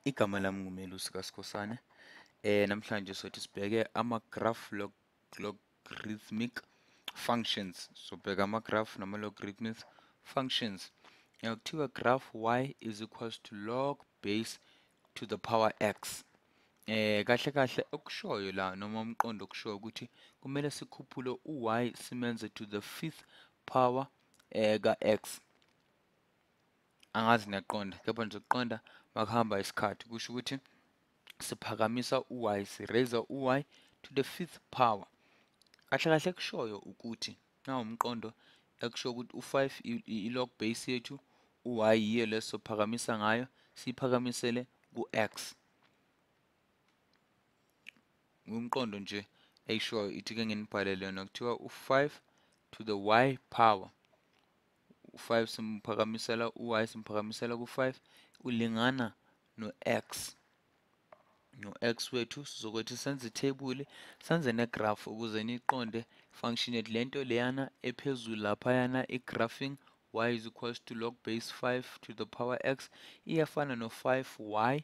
Igama lami nguMelusi kaSkhosana. Namhlanje sothi sibheke ama-graph logarithmic functions. Sobheka ama-graph nama-logarithmic functions. Kuthiwa graph y is equals to log base to the power x. Kahle kahle okushoyo la noma umqondo okushoyo ukuthi kumele sikhuphule u-y simenze to the fifth power ka-x. Angazi niyaqonda, kepha nje ukuqonda makuhamba isikhathi kusho ukuthi siphakamisa u-y, si-raise-a u-y to the fifth power. Kahle kahle kushoyo ukuthi umqondo ekusho ukuthi u-5 i-log base yethu, u-y yiyo le sophakamisa ngayo, siyiphakamisele ku-x. Umqondo nje eyishoyo ithi-ke nginibhalele yona kuthiwa u-5 to the y power. U-5 simphakamisela u-y simphakamisela ku-5 ulingana no-x. No-x wethu sizokuthi senze ithebuli, senze ne-graph ukuze niqonde function yethu lento leyana ephezulu laphayana i-graphing y is equals to log base 5 to the power x iyafana no-5y,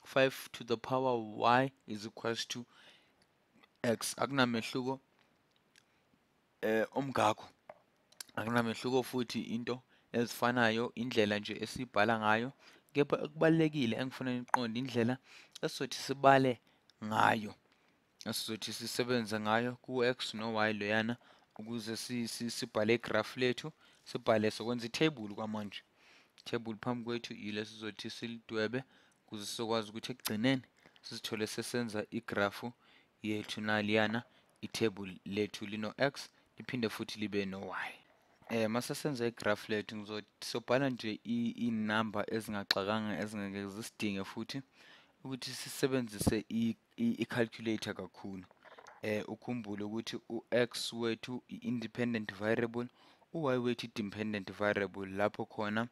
5 to the power y is equals to x. Akunamehluko omngako, akunamehluko futhi into ezifanayo, indlela nje esibhala ngayo. Kepha okubalulekile engifuna niqonde indlela esizothi sibale ngayo, esizothi sisebenze ngayo ku-x no-y loyana ukuze sibhale igraph lethu, sibhale sokwenza ithebuli kwamanje. Ithebuli phambi kwethu yile sizothi silidwebe ukuze sizokwazi ukuthi ekugcineni sizithole sesenza igrafu yethu naliyana ithebuli lethu lino-x liphinde futhi libe no-y. Mase senza igraph lethu sobhala nje iy'namba ezingaxakanga ezingeke zisidinge futhi ukuthi sisebenzise i-calculator kakhulu. Ukhumbule ukuthi u-x wethu i-independent variable, u-y wethu i-dependent variable lapho khona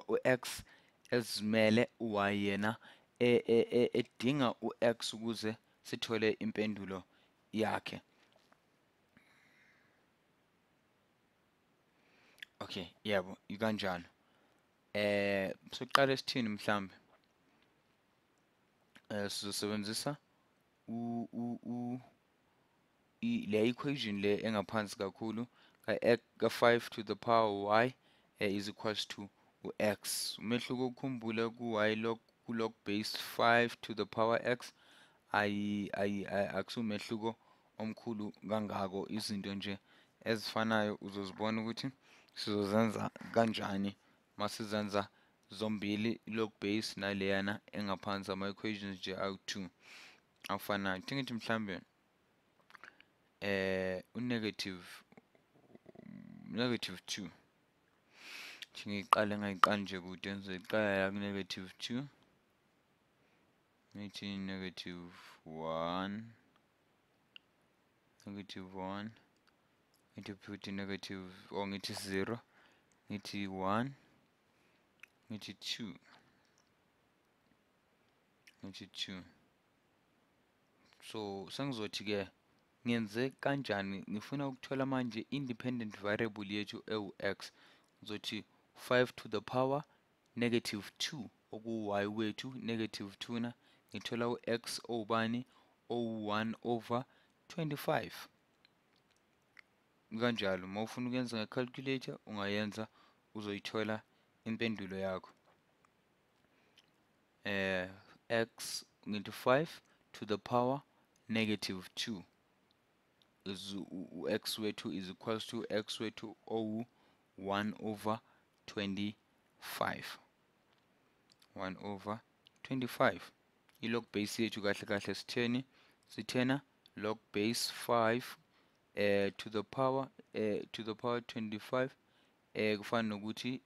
u-x ezimele u-y yena edinga u-x ukuze sithole impendulo yakhe. Okay, yebo, ikanjalo. Soqala sithini mhlambe? Sizosebenzisa le equation le engaphansi kakhulu ka-5 to the power y is equals to u-x. Umehluko ukhumbule ku-y ku-log base 5 to the power x akusumehluko omkhulu kangako. Izinto nje ezifanayo uzozibona ukuthi sizozenza kanjani masizenza zombili log base naleyana engaphansi, ama-equations nje awu-2 afanayo. Kuthi ngithi mhlambe u-negative 2 ngiyiqale ngayiqala nje kude ngizoyiqala la ku-negative 2 ngithi negative 1 ngithi futhi negative ngithi 0 ngithi 1 ngithi 2 ngithi 2. So sengizothi-ke ngenze kanjani, ngifuna ukuthola manje independent variable yethu ewu-x. Ngizothi 5 to the power negative 2 oku-y wethu negative 2 na ngithola u-x owubani owu-1 over 25. Kanjalo uma ufuna ukuyenza nge-calculator ungayenza uzoyithola impendulo yakho. X ngithi 5 to the power negative 2 is u-x wethu is equals to x wethu owu-1 over 25. 1 over 25. I-log base yethu kahle kahle sithena log base 5 to the power 25 kufana nokuthi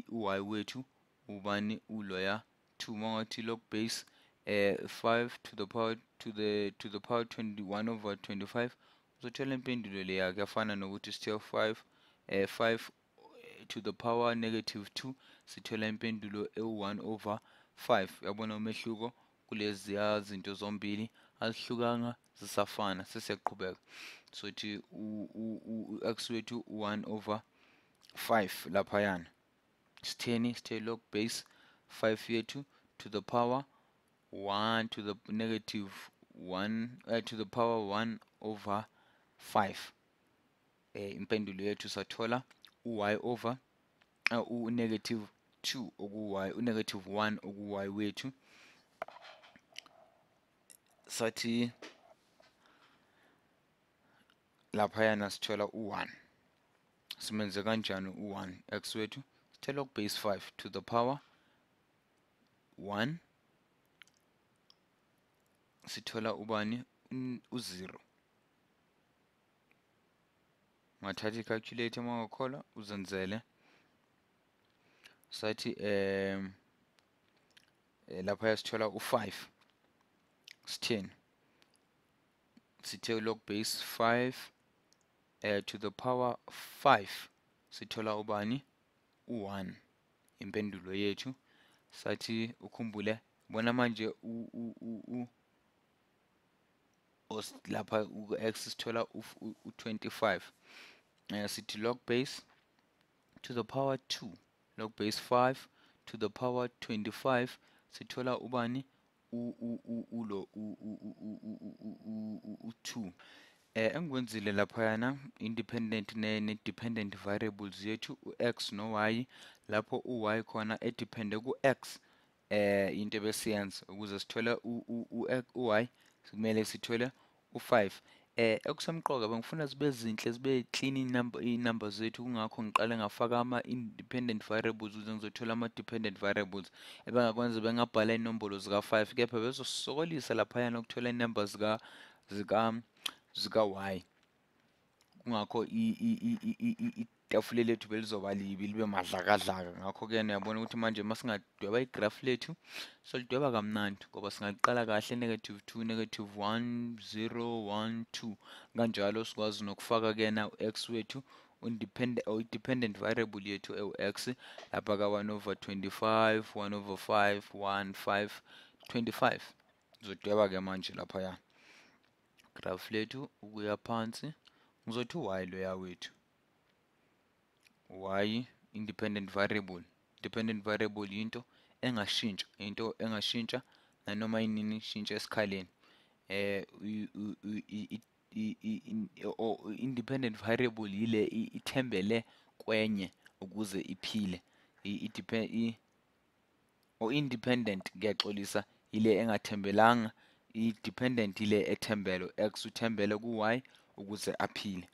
u-y wethu ubani uloya 2. Mangathi log base 5 to the power 21 over 25 uzothola impendulo leya. Kuyafana nokuthi sithe 5 to the power negative 2 sithola impendulo ewu-1 over 5. Uyabona umehluko kuleziya zinto zombili azihlukanga zisafana. Sesiyaqhubeka sothi u-x wethu u-1 over 5 laphayana. 10 sithe log base 5 yethu to the power 1 to the negative 1 to the power 1 over 5. Impendulo yethu sathola y over u-negative 2 oku-y, u-negative 1 oku-y wethu. Sathi laphayana sithola u-1. Simenze kanjani u-1 x wethu? Sithe log base 5 to the power 1 sithola ubani u-0. Ungathatha i-calculator mawakholwa uzenzele. Sathi lapha sithola u5 10 sithe log base 5 to the power 5 sithola ubani u1 impendulo yethu. Sathi ukhumbule bona manje lapha u-x sithola u25 sithi log base to the power 2 log base 5 to the power 25 sithola ubani u2. Engikwenzile laphayana independent ne-dependent variables yethu u-x no-y, lapho u-y khona edepende ku-x into ebesiyenza ukuze sithole u-y kumele sithole u5. Okusemqoka bengifuna zibe zinhle zibe clean iy'namba zethu, kungakho ngiqale ngafaka ama-independent variables ukuze ngizothola ama-dependent variables. Ebengakwenza bengabhala iy'nombolo zika-5 kepha bezosisokolisa laphayana ukuthola iy'namba zika-y. Kungakho itafula lethu belizoba libi libe madlakadlaka. Ngakho-ke niyabona ukuthi manje masingadweba igraph lethu solidweba kamnandi ngoba singaqala kahle -2, -1, 0, 1, 2 kanjalo sikwazi nokufaka na u-x wethu i-dependent variable yethu ewu-x lapha ka-1 over 25, 1 over 5, 1, 5, 25. Ngizodweba-ke manje laphaya graph lethu ukuya phansi. Ngizothi y loya wethu y independent variable. Dependent variable into engashintsha nanoma inini ishintsha esikhaleni. Independent variable yile ithembele kwenye ukuze iphile. Independent ngiyaxolisa yile engathembelanga, i-dependent yile ethembele. X uthembele ku-y ukuze aphile.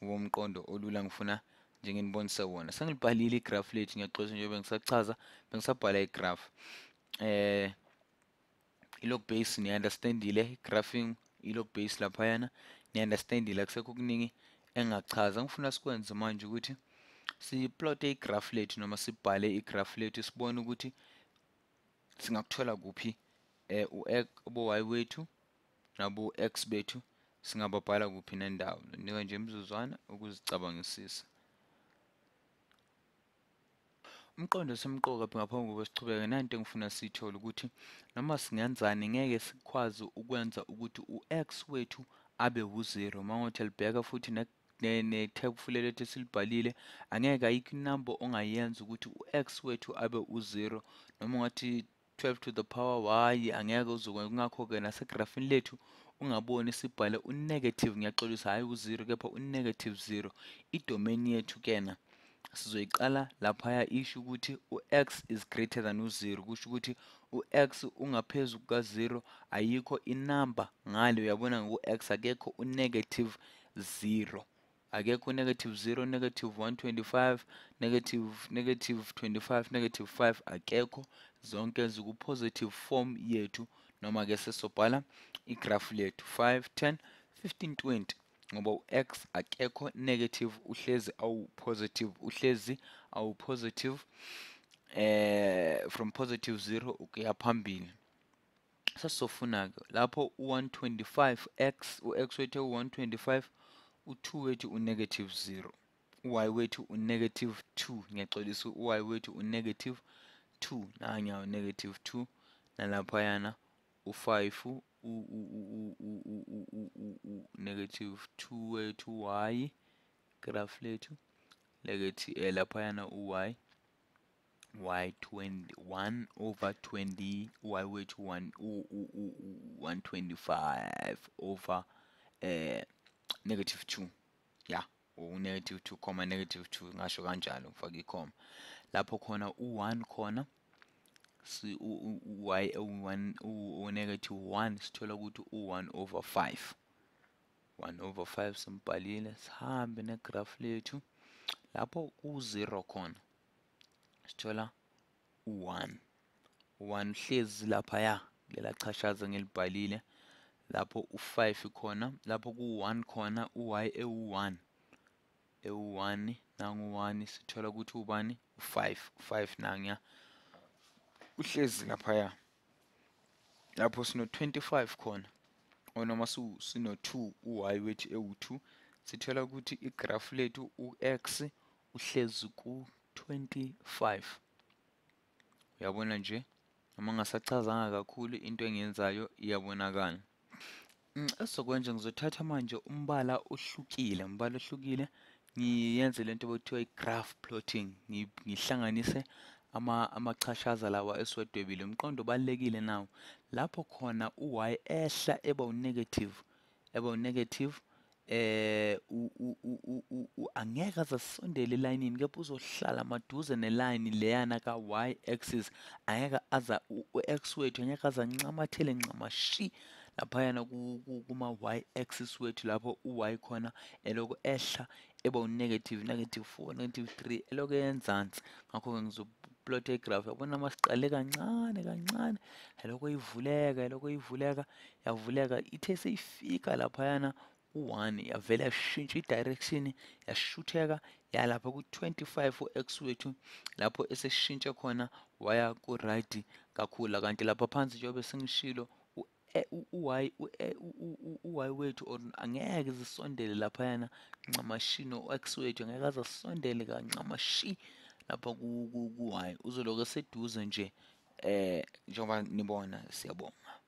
Umqondo olula ngifuna nje nginibonise wona. Sengilibhalile igraph lethu, ngiyaxolisa nje bengisachaza bengisabhala igraph. I-log base ni-understand-ile, graphing i-log base laphayana ni-understand-ile, akusekho okuningi engingachaza. Ngifuna sikwenze manje ukuthi siplote igraph lethu noma sibhale igraph lethu sibone ukuthi singakuthola kuphi ubo-y wethu nabo x bethu singababhala kuphi nendawo. Nika nje imizuzwana ukuzicabangisisa. Umqondo osemqoka ngaphambi kokuba sichubeke, nanto engifuna siyithole ukuthi noma singenzani ngeke sikwazi ukwenza ukuthi u-x wethu abe u0. Mawuthi libheka futhi nethebula lethu esilibhalile, angeke ayikho inamba ongayenza ukuthi u-x wethu abe u0 noma ungathi 12 to the power y angeke uzokwenza. Kungakho-ke nasegrafini lethu ungaboni sibhale u-negative, ngiyaxolisa, hhayi u0 kepha u-negative 0. Idomain yethu kena sizoyiqala laphaya isho ukuthi u-x is greater than u0, kusho ukuthi u-x ungaphezu kuka0, ayikho inamba ngale. Uyabona ku-x akekho u-negative 0, akekho u-negative 0, negative 125, negative 25, negative 5 akekho, zonke ziku-positive form yethu. Noma-ke sesobhala igraph lethu 5, 10, 15, 20 ngoba u-x akekho negative, uhlezi awu-positive from positive 0 ukuya phambili. Sasizofuna-ke lapho u-125 u-x wethu ewu-125, u2 wethu u-negative 0, u-y wethu u-negative 2, ngiyaxolisa, u-y wethu u-negative 2, nangiya u-negative 2, nalaphayana u5 negative 2 wethu y graph lethu lekethi laphayana u-y 1 over 20 y wethu 125 over negative 2, ya negative 2 comma negative 2 ngasho kanjalo ngifaka i-comma lapho khona u1 khona si y negative 1 sithola ukuthi u1 over 5, 1 over 5 simbhalile. Sihambe negraph lethu lapho u0 khona sithola u1, u1 hlezi laphaya lela chashaza ngilibhalile. Lapho u5 khona, lapho ku1 khona uy ewu1 nangu 1 sithola ukuthi ubani u5, 5 nanga uhlezi laphaya. Lapho sino 25 khona noma sino2 uy wethu ewu2 sithola ukuthi igraph lethu ux uhlezi ku25. Uyabona nje noma ngasachazanga kakhulu into engiyenzayo iyabonakala. Esizokwenza ngizothatha manje umbala ohlukile, ngiyenze lento okuthiwa i-graph plotting, ngihlanganise amachashaza lawa esiwadwebile. Umqondo obalulekile nawo lapho khona uy ehla eba u-negative, angeke aze asondele elayinini, kepha uzohlala maduze nelayini leyana ka-y axis. Angeke aza u-x wethu angeke aze ancamathele ncamashi laphayana kuma-y axis wethu lapho uy khona elokhu ehla eba u-negative, negative 4, negative 3 elokhu eyenzansi. Ngakho-ke ngizoplotha igraph, yabona masiqale kancane kancane elokhu ivuleka yavuleka ithe seyifika laphayana u1 yavele yashintsha i-direction yashutheka yalapha ku-25 u-x wethu lapho eseshintshe khona waya ku-right kakhulu. Kanti lapha phansi njengoba sengishilo uy wethu or angeke zisondele laphayana ncamashi no-x wethu angeke aze asondele kancamashi lapha ku-y, uzolokhu eseduze nje njengoba nibona. Siyabonga.